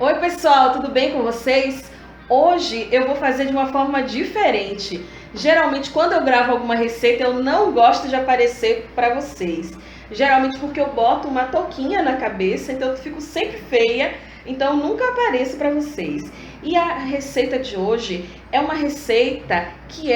Oi pessoal, tudo bem com vocês? Hoje eu vou fazer de uma forma diferente. Geralmente quando eu gravo alguma receita eu não gosto de aparecer para vocês. Geralmente porque eu boto uma touquinha na cabeça, então eu fico sempre feia, então eu nunca apareço para vocês. E a receita de hoje é uma receita que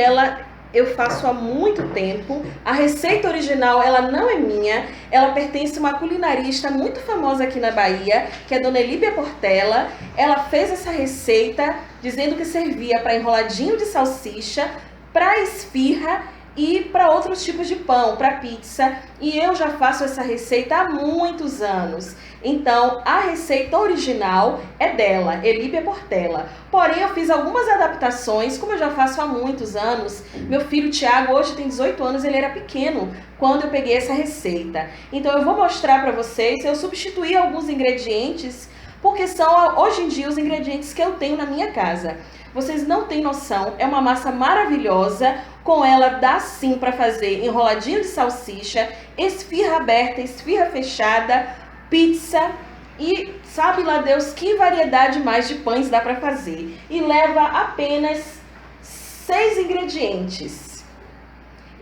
eu faço há muito tempo. A receita original, ela não é minha, ela pertence a uma culinarista muito famosa aqui na Bahia, que é Dona Elíbia Portela. Ela fez essa receita dizendo que servia para enroladinho de salsicha, para esfirra e para outros tipos de pão, para pizza. E eu já faço essa receita há muitos anos. Então, a receita original é dela, Elíbia Portela. Porém, eu fiz algumas adaptações, como eu já faço há muitos anos. Meu filho Tiago hoje tem 18 anos, ele era pequeno quando eu peguei essa receita. Então, eu vou mostrar para vocês, eu substituí alguns ingredientes, porque são hoje em dia os ingredientes que eu tenho na minha casa. Vocês não têm noção, é uma massa maravilhosa. Com ela dá sim para fazer enroladinho de salsicha, esfirra aberta, esfirra fechada, pizza e sabe lá Deus que variedade mais de pães dá para fazer. E leva apenas 6 ingredientes.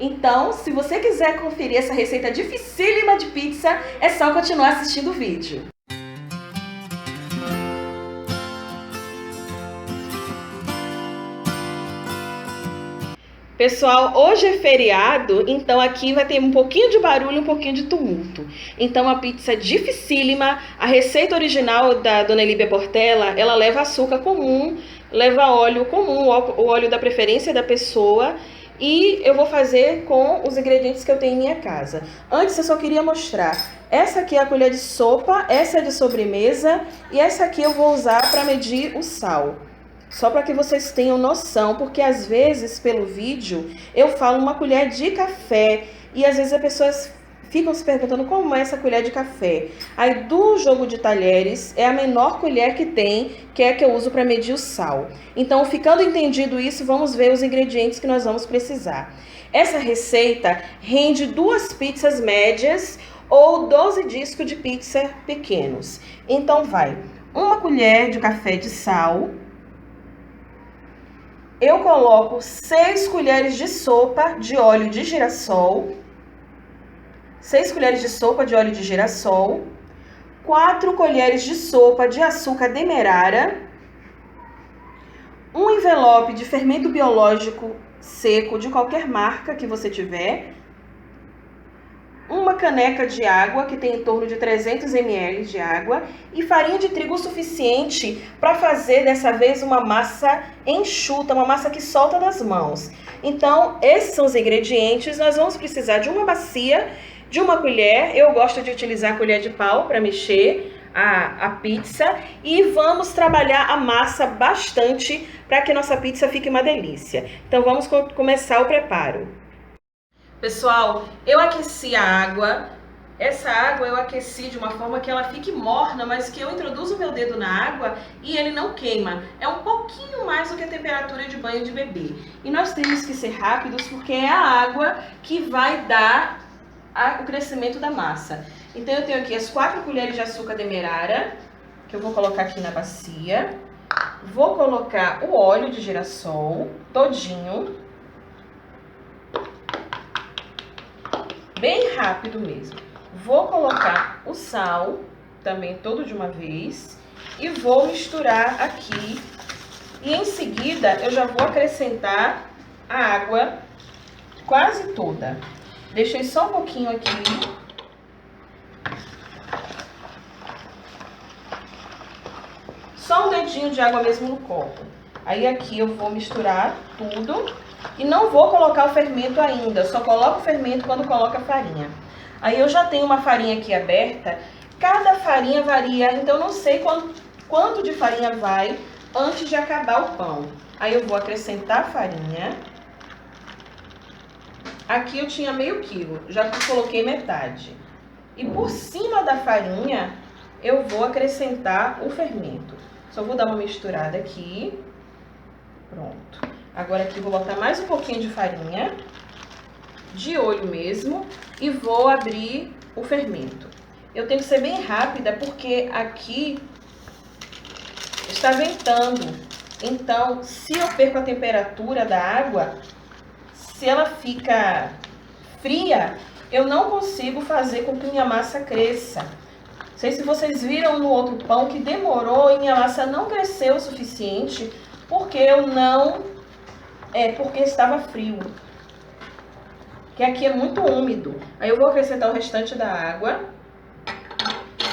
Então, se você quiser conferir essa receita dificílima de pizza, é só continuar assistindo o vídeo. Pessoal, hoje é feriado, então aqui vai ter um pouquinho de barulho, um pouquinho de tumulto. Então a pizza é dificílima, a receita original da Dona Elíbia Portela, ela leva açúcar comum, leva óleo comum, o óleo da preferência da pessoa, e eu vou fazer com os ingredientes que eu tenho em minha casa. Antes eu só queria mostrar, essa aqui é a colher de sopa, essa é de sobremesa, e essa aqui eu vou usar para medir o sal. Só para que vocês tenham noção, porque às vezes pelo vídeo eu falo uma colher de café e às vezes as pessoas ficam se perguntando como é essa colher de café. Aí do jogo de talheres é a menor colher que tem, que é a que eu uso para medir o sal. Então, ficando entendido isso, vamos ver os ingredientes que nós vamos precisar. Essa receita rende 2 pizzas médias ou 12 discos de pizza pequenos. Então vai 1 colher de café de sal. Eu coloco 6 colheres de sopa de óleo de girassol, 6 colheres de sopa de óleo de girassol, 4 colheres de sopa de açúcar demerara, um envelope de fermento biológico seco de qualquer marca que você tiver, uma caneca de água, que tem em torno de 300 ml de água, e farinha de trigo suficiente para fazer dessa vez uma massa enxuta, uma massa que solta das mãos. Então, esses são os ingredientes. Nós vamos precisar de uma bacia, de uma colher, eu gosto de utilizar a colher de pau para mexer a pizza, e vamos trabalhar a massa bastante para que nossa pizza fique uma delícia. Então, vamos começar o preparo. Pessoal, eu aqueci a água. Essa água eu aqueci de uma forma que ela fique morna, mas que eu introduzo o meu dedo na água e ele não queima. É um pouquinho mais do que a temperatura de banho de bebê. E nós temos que ser rápidos porque é a água que vai dar o crescimento da massa. Então eu tenho aqui as 4 colheres de açúcar demerara, que eu vou colocar aqui na bacia. Vou colocar o óleo de girassol todinho. Bem rápido mesmo. Vou colocar o sal, também todo de uma vez, e vou misturar aqui. E em seguida eu já vou acrescentar a água quase toda. Deixei só um pouquinho aqui. Só um dedinho de água mesmo no copo. Aí aqui eu vou misturar tudo. E não vou colocar o fermento ainda, só coloco o fermento quando coloco a farinha. Aí eu já tenho uma farinha aqui aberta, cada farinha varia, então não sei quanto de farinha vai antes de acabar o pão. Aí eu vou acrescentar a farinha. Aqui eu tinha meio quilo, já coloquei metade. E por cima da farinha eu vou acrescentar o fermento. Só vou dar uma misturada aqui. Pronto. Agora aqui vou botar mais um pouquinho de farinha, de olho mesmo, e vou abrir o fermento. Eu tenho que ser bem rápida porque aqui está ventando. Então, se eu perco a temperatura da água, se ela fica fria, eu não consigo fazer com que minha massa cresça. Não sei se vocês viram no outro pão que demorou e minha massa não cresceu o suficiente porque porque estava frio. Que aqui é muito úmido. Aí eu vou acrescentar o restante da água.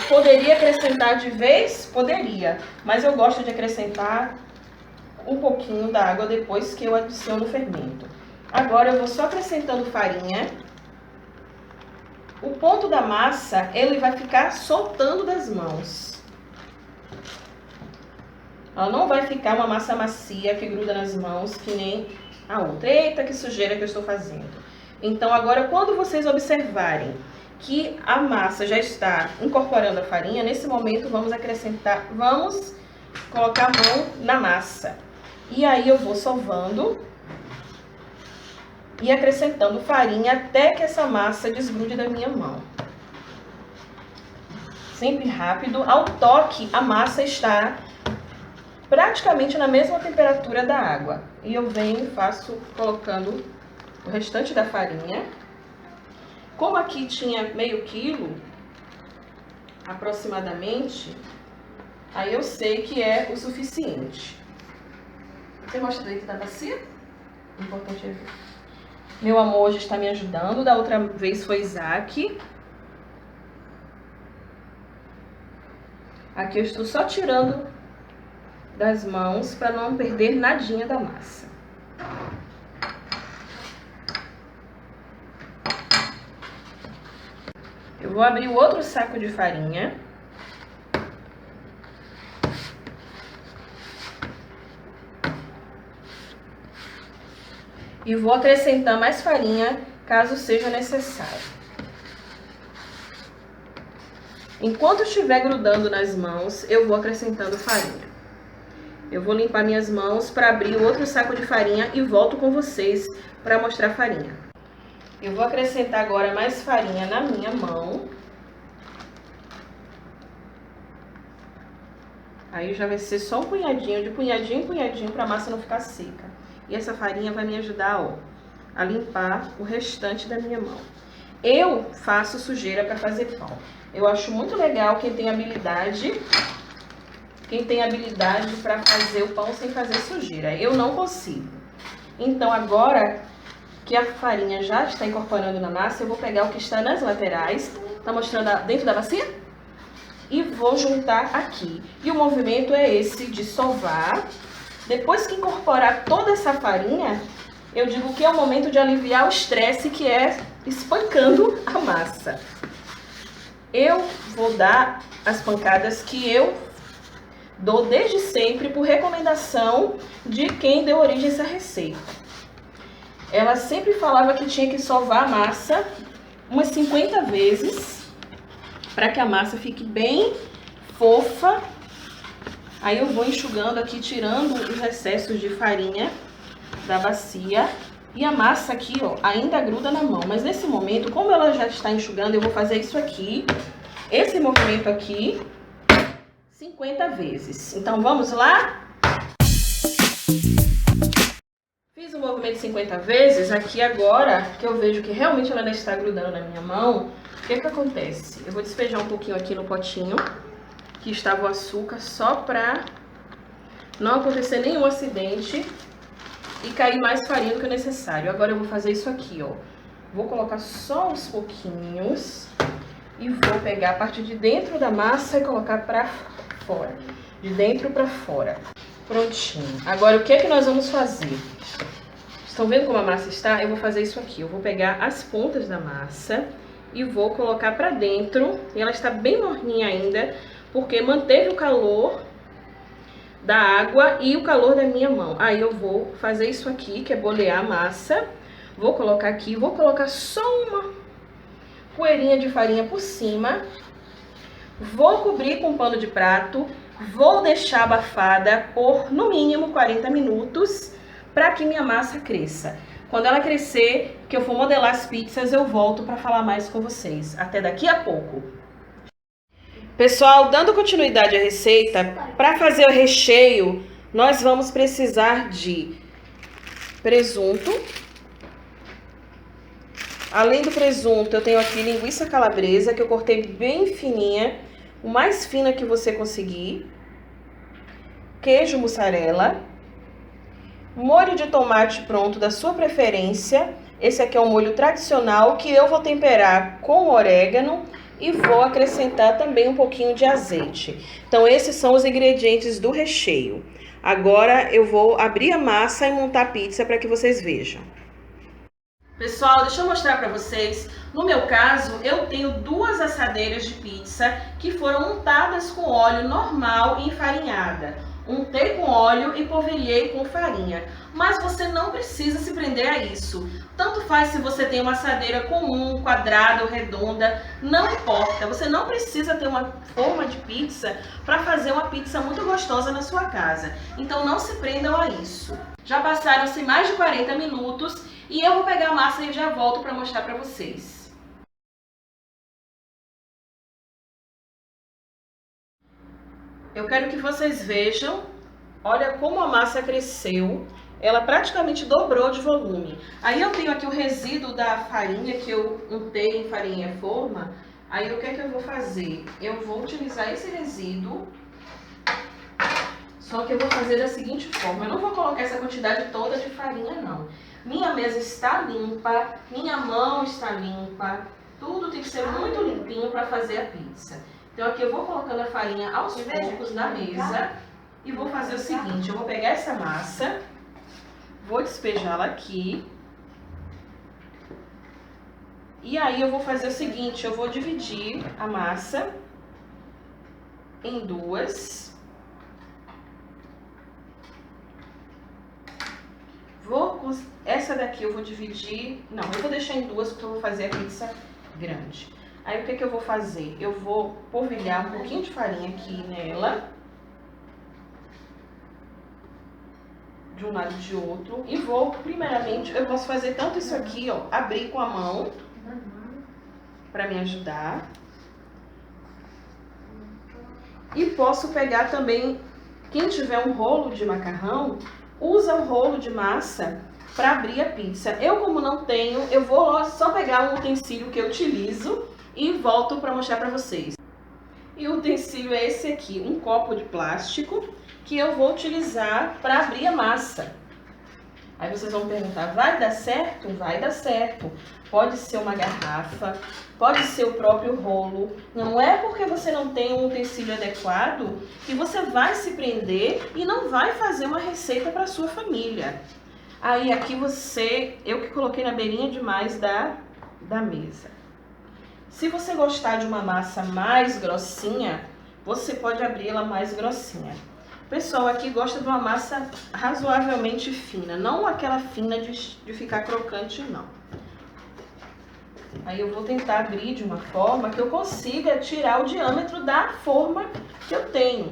Poderia acrescentar de vez? Poderia. Mas eu gosto de acrescentar um pouquinho da água depois que eu adiciono o fermento. Agora eu vou só acrescentando farinha. O ponto da massa, ele vai ficar soltando das mãos. Ela não vai ficar uma massa macia que gruda nas mãos, que nem a outra. Eita, que sujeira que eu estou fazendo. Então, agora, quando vocês observarem que a massa já está incorporando a farinha, nesse momento vamos colocar a mão na massa. E aí eu vou sovando e acrescentando farinha até que essa massa desgrude da minha mão. Sempre rápido. Ao toque, a massa está praticamente na mesma temperatura da água. E eu venho e faço colocando o restante da farinha. Como aqui tinha meio quilo, aproximadamente, aí eu sei que é o suficiente. Você gosta dentro da bacia? O importante é ver. Meu amor hoje está me ajudando. Da outra vez foi Isaac. Aqui eu estou só tirando das mãos para não perder nadinha da massa. Eu vou abrir o outro saco de farinha. E vou acrescentar mais farinha, caso seja necessário. Enquanto estiver grudando nas mãos, eu vou acrescentando farinha. Eu vou limpar minhas mãos para abrir o outro saco de farinha e volto com vocês para mostrar a farinha. Eu vou acrescentar agora mais farinha na minha mão. Aí já vai ser só um punhadinho, de punhadinho em punhadinho, para a massa não ficar seca. E essa farinha vai me ajudar, ó, a limpar o restante da minha mão. Eu faço sujeira para fazer pão. Eu acho muito legal quem tem habilidade para fazer o pão sem fazer sujeira. Eu não consigo. Então agora que a farinha já está incorporando na massa, eu vou pegar o que está nas laterais, tá mostrando dentro da bacia? E vou juntar aqui. E o movimento é esse de sovar. Depois que incorporar toda essa farinha, eu digo que é o momento de aliviar o estresse, que é espancando a massa. Eu vou dar as pancadas que eu dou desde sempre por recomendação de quem deu origem a essa receita. Ela sempre falava que tinha que sovar a massa umas 50 vezes para que a massa fique bem fofa. Aí eu vou enxugando aqui, tirando os excessos de farinha da bacia. E a massa aqui, ó, ainda gruda na mão. Mas nesse momento, como ela já está enxugando, eu vou fazer isso aqui. Esse movimento aqui, 50 vezes. Então, vamos lá? Fiz o movimento 50 vezes. Aqui agora, que eu vejo que realmente ela ainda está grudando na minha mão, o que acontece? Eu vou despejar um pouquinho aqui no potinho que estava o açúcar, só para não acontecer nenhum acidente e cair mais farinha do que o necessário. Agora eu vou fazer isso aqui, ó. Vou colocar só uns pouquinhos e vou pegar a parte de dentro da massa e colocar para fora. De dentro para fora. Prontinho. Agora o que é que nós vamos fazer? Estão vendo como a massa está? Eu vou fazer isso aqui. Eu vou pegar as pontas da massa e vou colocar para dentro. E ela está bem morninha ainda, porque manteve o calor da água e o calor da minha mão. Aí eu vou fazer isso aqui, que é bolear a massa. Vou colocar aqui, vou colocar só uma poeirinha de farinha por cima. Vou cobrir com um pano de prato. Vou deixar abafada por, no mínimo, 40 minutos, para que minha massa cresça. Quando ela crescer, que eu for modelar as pizzas, eu volto para falar mais com vocês. Até daqui a pouco. Pessoal, dando continuidade à receita, para fazer o recheio, nós vamos precisar de presunto. Além do presunto, eu tenho aqui linguiça calabresa, que eu cortei bem fininha, o mais fina que você conseguir. Queijo mussarela. Molho de tomate pronto da sua preferência. Esse aqui é o molho tradicional, que eu vou temperar com orégano e vou acrescentar também um pouquinho de azeite. Então, esses são os ingredientes do recheio. Agora, eu vou abrir a massa e montar a pizza para que vocês vejam. Pessoal, deixa eu mostrar para vocês. No meu caso, eu tenho 2 assadeiras de pizza que foram untadas com óleo normal e enfarinhada. Untei com óleo e polvilhei com farinha. Mas você não precisa se prender a isso. Tanto faz se você tem uma assadeira comum, quadrada ou redonda, não importa. Você não precisa ter uma forma de pizza para fazer uma pizza muito gostosa na sua casa. Então não se prendam a isso. Já passaram-se mais de 40 minutos e eu vou pegar a massa e já volto para mostrar para vocês. Eu quero que vocês vejam, olha como a massa cresceu, ela praticamente dobrou de volume. Aí eu tenho aqui o resíduo da farinha que eu untei em farinha forma. Aí o que é que eu vou fazer? Eu vou utilizar esse resíduo, só que eu vou fazer da seguinte forma, eu não vou colocar essa quantidade toda de farinha não. Minha mesa está limpa, minha mão está limpa, tudo tem que ser muito limpinho para fazer a pizza. Então aqui eu vou colocando a farinha aos poucos na mesa e vou fazer o seguinte, eu vou pegar essa massa, vou despejá-la aqui. E aí eu vou fazer o seguinte, eu vou dividir a massa em 2. Essa daqui eu vou dividir, não, eu vou deixar em 2 porque eu vou fazer a pizza grande. Aí o que que eu vou fazer? Eu vou polvilhar um pouquinho de farinha aqui nela, de um lado e de outro, e vou, primeiramente, eu posso fazer tanto isso aqui, ó, abrir com a mão, para me ajudar. E posso pegar também, quem tiver um rolo de macarrão, usa o rolo de massa para abrir a pizza. Eu, como não tenho, eu vou só pegar um utensílio que eu utilizo e volto para mostrar para vocês. E o utensílio é esse aqui, um copo de plástico que eu vou utilizar para abrir a massa. Aí vocês vão perguntar, vai dar certo? Vai dar certo. Pode ser uma garrafa, pode ser o próprio rolo. Não é porque você não tem um utensílio adequado que você vai se prender e não vai fazer uma receita para sua família. Aí aqui eu que coloquei na beirinha demais da mesa. Se você gostar de uma massa mais grossinha, você pode abrir ela mais grossinha. O pessoal aqui gosta de uma massa razoavelmente fina, não aquela fina de ficar crocante, não. Aí eu vou tentar abrir de uma forma que eu consiga tirar o diâmetro da forma que eu tenho.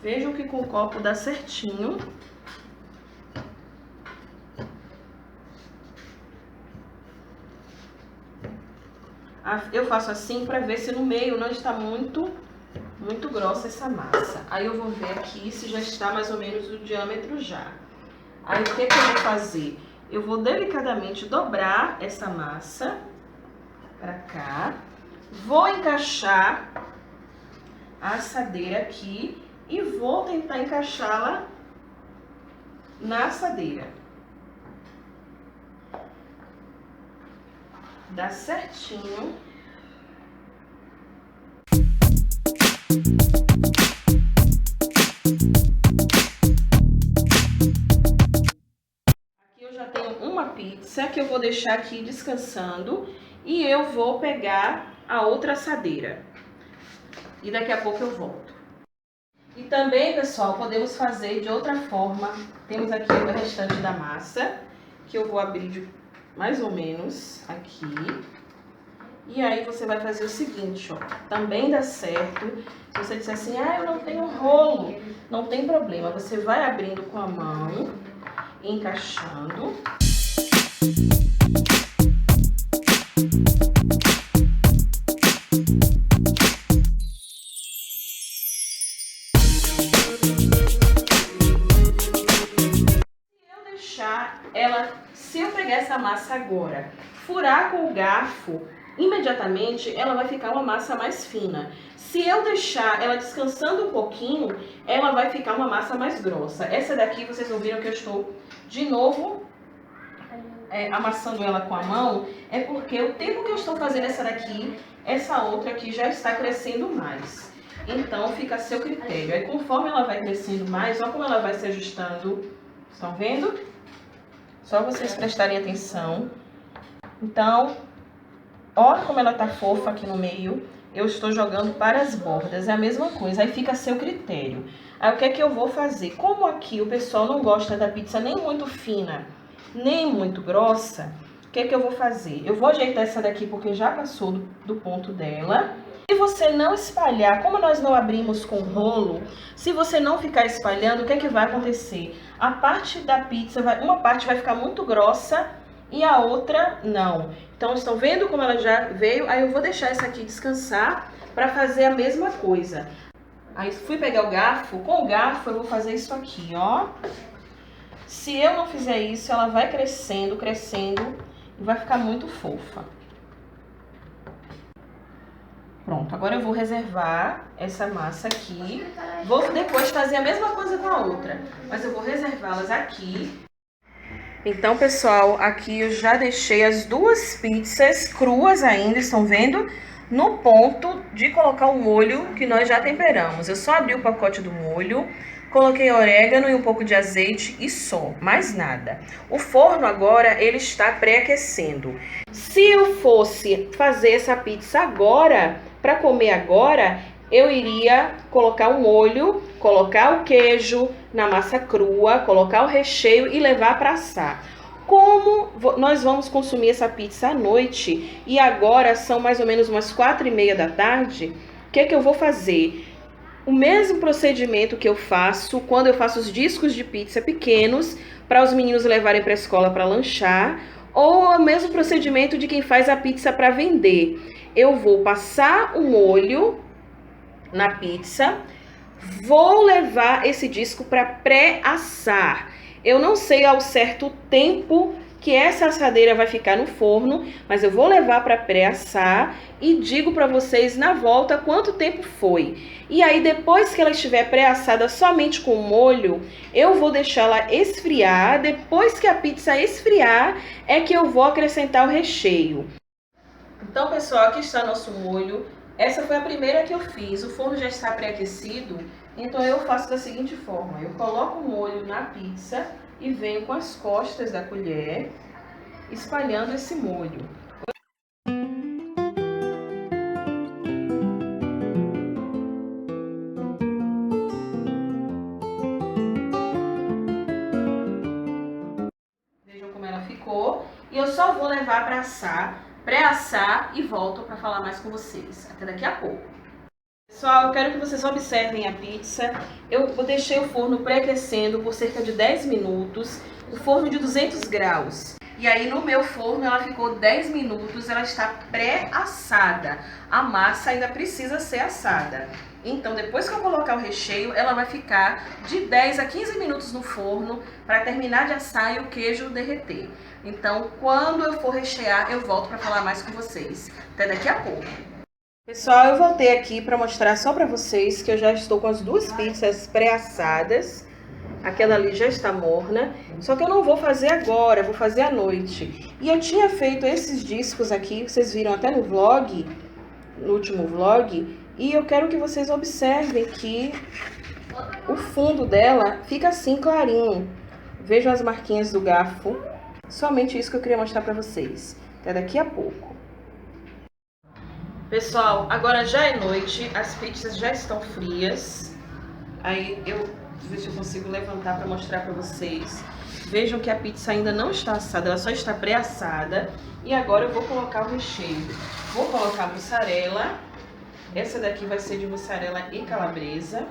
Vejam que com o copo dá certinho. Eu faço assim para ver se no meio não está muito grossa essa massa. Aí eu vou ver aqui se já está mais ou menos o diâmetro já. Aí o que que eu vou fazer? Eu vou delicadamente dobrar essa massa para cá. Vou encaixar a assadeira aqui e vou tentar encaixá-la na assadeira. Dá certinho. Aqui eu já tenho uma pizza que eu vou deixar aqui descansando e eu vou pegar a outra assadeira. E daqui a pouco eu volto. E também, pessoal, podemos fazer de outra forma. Temos aqui o restante da massa, que eu vou abrir mais ou menos aqui. E aí você vai fazer o seguinte, ó. Também dá certo. Se você disser assim, eu não tenho rolo, não tem problema. Você vai abrindo com a mão, encaixando. massa agora, furar com o garfo, imediatamente ela vai ficar uma massa mais fina. Se eu deixar ela descansando um pouquinho, ela vai ficar uma massa mais grossa. Essa daqui vocês ouviram que eu estou de novo amassando ela com a mão, é porque o tempo que eu estou fazendo essa daqui, essa outra aqui já está crescendo mais. Então fica a seu critério. Aí conforme ela vai crescendo mais, olha como ela vai se ajustando. Estão vendo? Só vocês prestarem atenção. Então, olha como ela tá fofa aqui no meio. Eu estou jogando para as bordas, é a mesma coisa, aí fica a seu critério. Aí o que é que eu vou fazer? Como aqui o pessoal não gosta da pizza nem muito fina, nem muito grossa, o que é que eu vou fazer? Eu vou ajeitar essa daqui porque já passou do ponto dela. Se você não espalhar, como nós não abrimos com rolo, se você não ficar espalhando, o que é que vai acontecer? A parte da pizza, uma parte vai ficar muito grossa e a outra não. Então, estão vendo como ela já veio? Aí eu vou deixar essa aqui descansar para fazer a mesma coisa. Aí fui pegar o garfo, com o garfo eu vou fazer isso aqui, ó. Se eu não fizer isso, ela vai crescendo, crescendo e vai ficar muito fofa. Pronto, agora eu vou reservar essa massa aqui. Vou depois fazer a mesma coisa com a outra, mas eu vou reservá-las aqui. Então, pessoal, aqui eu já deixei as duas pizzas cruas ainda, estão vendo? No ponto de colocar o molho que nós já temperamos. Eu só abri o pacote do molho, coloquei orégano e um pouco de azeite e só, mais nada. O forno agora, ele está pré-aquecendo. Se eu fosse fazer essa pizza agora, para comer agora, eu iria colocar o molho, colocar o queijo na massa crua, colocar o recheio e levar para assar. Como nós vamos consumir essa pizza à noite e agora são mais ou menos umas 4h30 da tarde, o que é que eu vou fazer? O mesmo procedimento que eu faço quando eu faço os discos de pizza pequenos para os meninos levarem para a escola para lanchar, ou o mesmo procedimento de quem faz a pizza para vender. Eu vou passar o molho na pizza, vou levar esse disco para pré-assar. Eu não sei ao certo o tempo que essa assadeira vai ficar no forno, mas eu vou levar para pré-assar e digo para vocês na volta quanto tempo foi. E aí depois que ela estiver pré-assada somente com molho, eu vou deixá-la esfriar. Depois que a pizza esfriar, é que eu vou acrescentar o recheio. Então, pessoal, aqui está nosso molho. Essa foi a primeira que eu fiz. O forno já está pré-aquecido, então eu faço da seguinte forma. Eu coloco o molho na pizza e venho com as costas da colher espalhando esse molho. Vejam como ela ficou. E eu só vou levar para assar, pré-assar e volto para falar mais com vocês. Até daqui a pouco. Pessoal, eu quero que vocês observem a pizza. Eu deixei o forno pré-aquecendo por cerca de 10 minutos, o forno de 200 graus. E aí no meu forno ela ficou 10 minutos, ela está pré-assada. A massa ainda precisa ser assada. Então depois que eu colocar o recheio, ela vai ficar de 10 a 15 minutos no forno para terminar de assar e o queijo derreter. Então quando eu for rechear, eu volto para falar mais com vocês. Até daqui a pouco. Pessoal, eu voltei aqui para mostrar só para vocês que eu já estou com as duas pizzas pré-assadas. Aquela ali já está morna, só que eu não vou fazer agora, eu vou fazer à noite. E eu tinha feito esses discos aqui, vocês viram até no vlog, no último vlog, e eu quero que vocês observem que o fundo dela fica assim clarinho. Vejam as marquinhas do garfo, somente isso que eu queria mostrar para vocês. Até daqui a pouco. Pessoal, agora já é noite, as pizzas já estão frias. Aí eu ver se eu consigo levantar para mostrar para vocês. Vejam que a pizza ainda não está assada, ela só está pré-assada. E agora eu vou colocar o recheio. Vou colocar mussarela. Essa daqui vai ser de mussarela e calabresa.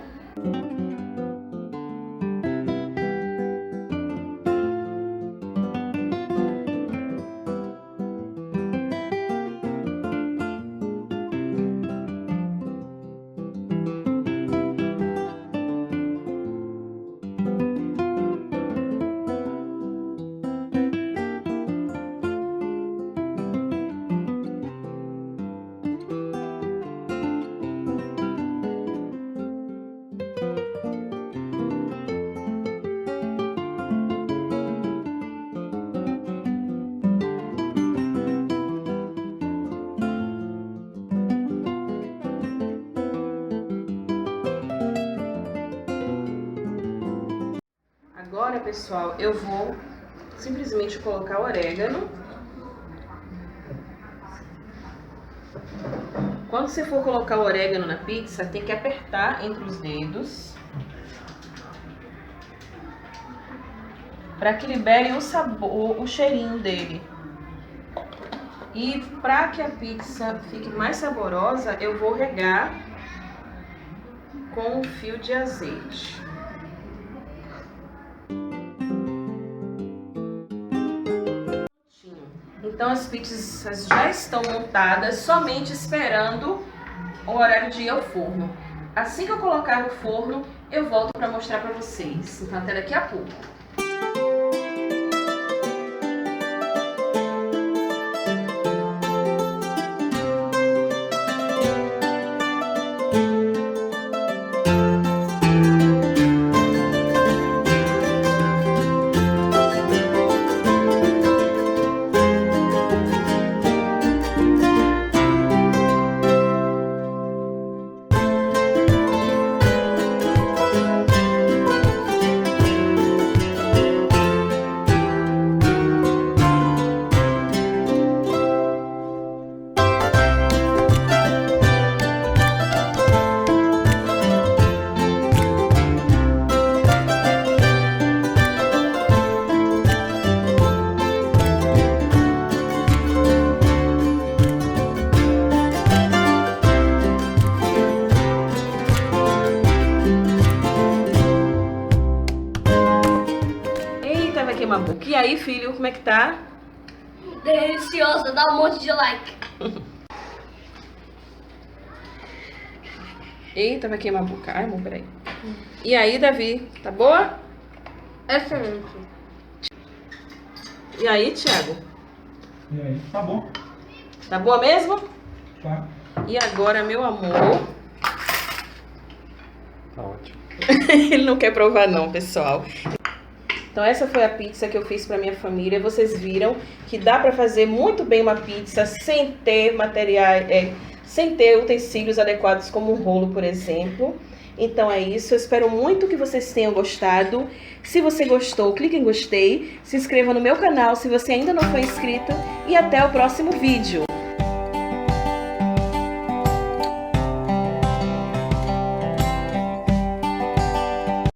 agora, pessoal, eu vou simplesmente colocar orégano. Quando você for colocar o orégano na pizza, tem que apertar entre os dedos para que libere o sabor, o cheirinho dele. E para que a pizza fique mais saborosa, eu vou regar com um fio de azeite. Então as pizzas já estão montadas, somente esperando o horário de ir ao forno. Assim que eu colocar no forno, eu volto para mostrar para vocês. Então até daqui a pouco. Uma boca. E aí, filho, como é que tá? Delicioso, dá um monte de like. Eita, vai queimar a boca. Ai, amor, peraí. E aí, Davi, tá boa? Excelente. E aí, Thiago? E aí, tá bom? Tá boa mesmo? Tá. E agora, meu amor... Tá ótimo. Ele não quer provar não, pessoal. Então essa foi a pizza que eu fiz para minha família. Vocês viram que dá para fazer muito bem uma pizza sem ter materiais, sem ter utensílios adequados como um rolo, por exemplo. Então é isso, eu espero muito que vocês tenham gostado. Se você gostou, clique em gostei, se inscreva no meu canal se você ainda não foi inscrito e até o próximo vídeo.